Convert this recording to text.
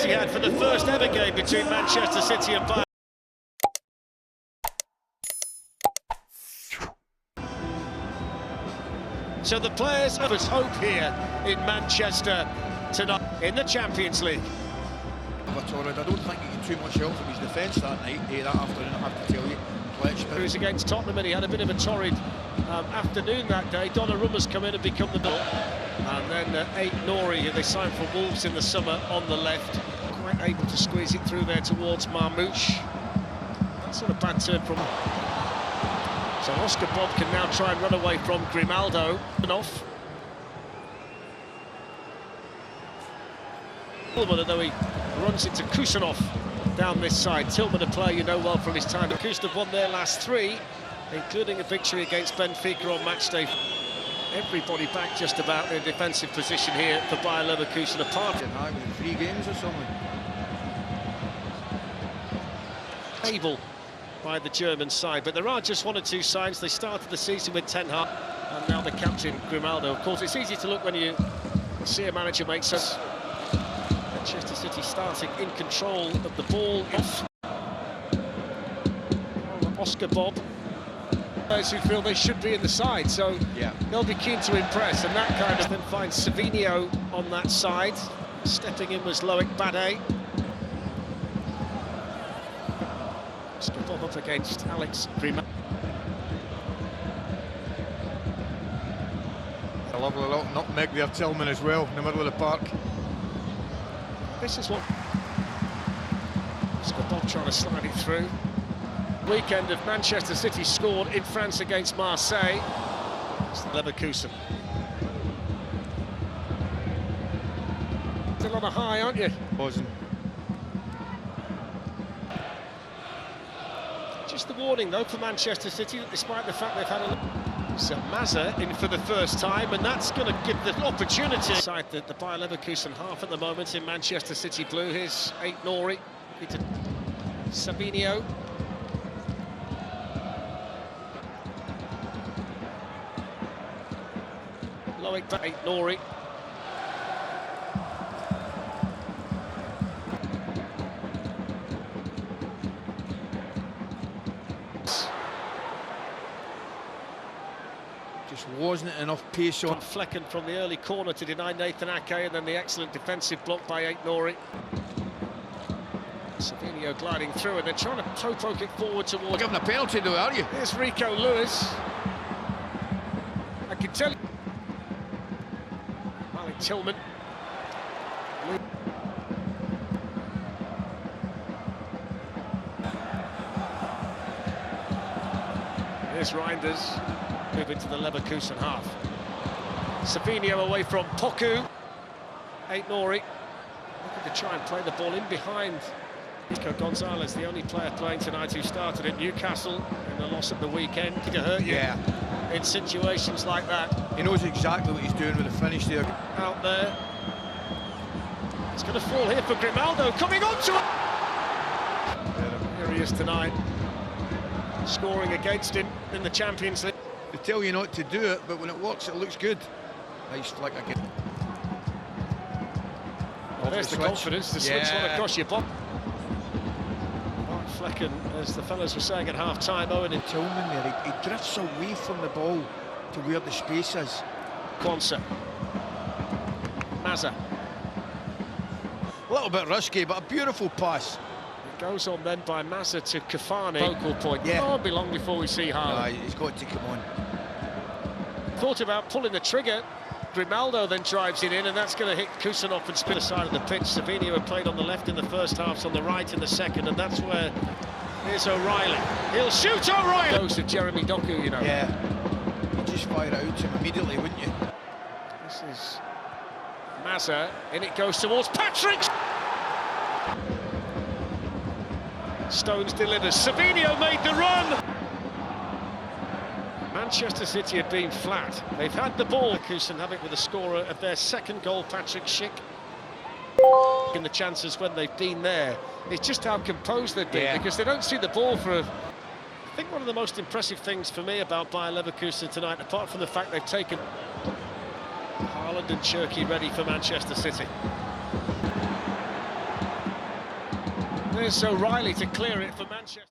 Etihad for the first ever game between Manchester City and Bayern. So the players have hope here in Manchester tonight in the Champions League. I don't think he can too much help from his defence that night, that afternoon, I have to tell you. He was against Tottenham and he had a bit of a torrid afternoon that day. Donnarumma's come in and become the goal. And then Nori, who they signed for Wolves in the summer, on the left. Quite able to squeeze it through there towards Marmouche. That's not a bad turn from... So Oscar Bob can now try and run away from Grimaldo. Off. Tillman, although he runs into Kusanov down this side. Tillman, a player you know well from his time. Leverkusen have won their last 3, including a victory against Benfica on match day. Everybody back just about in defensive position here for Bayer Leverkusen apart. In 3 games or something. Able by the German side, but there are just 1 or 2 signs. They started the season with Ten Hag, and now the captain Grimaldo. Of course, it's easy to look when you see a manager make sense. Manchester City starting in control of the ball. Off. Oscar Bob. Those who feel they should be in the side, so yeah, they'll be keen to impress, and that kind of then finds Savinho on that side. Stepping in was Loic Bade. Oscar Bob up against Alex Grimaldo. A lovely little nutmeg there, Tillman as well, in the middle of the park. This is what Oscar Bob trying to slide it through. Weekend of Manchester City scored in France against Marseille. It's Leverkusen. Still on a high, aren't you? Wasn't. Just the warning though for Manchester City, that despite the fact they've had a Mazza in for the first time, and that's going to give the opportunity. Side the Bayer Leverkusen half at the moment in Manchester City blue. Here's Nori, Savinho. Loic Bade, Nori. Just wasn't enough pace on. Flecken from the early corner to deny Nathan Ake, and then the excellent defensive block by Nori. Savinho gliding through, and they're trying to toe-poke it forward towards... You're giving a penalty though, are you? Here's Rico Lewis. I can tell you... Malik Tillman. Here's Reinders. Move into the Leverkusen half. Savinho away from Poku. Nori looking to try and play the ball in behind Nico Gonzalez, the only player playing tonight who started at Newcastle in the loss at the weekend. To hurt you in situations like that. He knows exactly what he's doing with the finish there. Out there. It's going to fall here for Grimaldo, coming on to it. Here he is tonight, scoring against him in the Champions League. They tell you not to do it, but when it works, it looks good. Nice flick again. Well, there's the confidence to switch one across your body. Mark Flecken, as the fellas were saying at half-time, Owen and Tillman there, he drifts away from the ball to where the space is. Kwanzaa. Mazza. A little bit risky, but a beautiful pass. It goes on then by Mazza to Kafani. Focal point. Yeah. It won't be long before we see Haaland. No, he's got to come on. Thought about pulling the trigger. Grimaldo then drives it in, and that's going to hit Kusanov and spin the side of the pitch. Savinho had played on the left in the first half, on the right in the second, and that's where here's O'Reilly. He'll shoot O'Reilly! Goes to Jeremy Doku, you know. Yeah, you'd just fire it out to him immediately, wouldn't you? This is Mazza, and it goes towards Patrick! Stones delivers. Savinho made the run! Manchester City had been flat. They've had the ball. Leverkusen have it with a scorer of their second goal, Patrick Schick. In the chances when they've been there, it's just how composed they've been, because they don't see the ball for I think one of the most impressive things for me about Bayer Leverkusen tonight, apart from the fact they've taken Haaland and Cherki ready for Manchester City. There's O'Reilly to clear it for Manchester.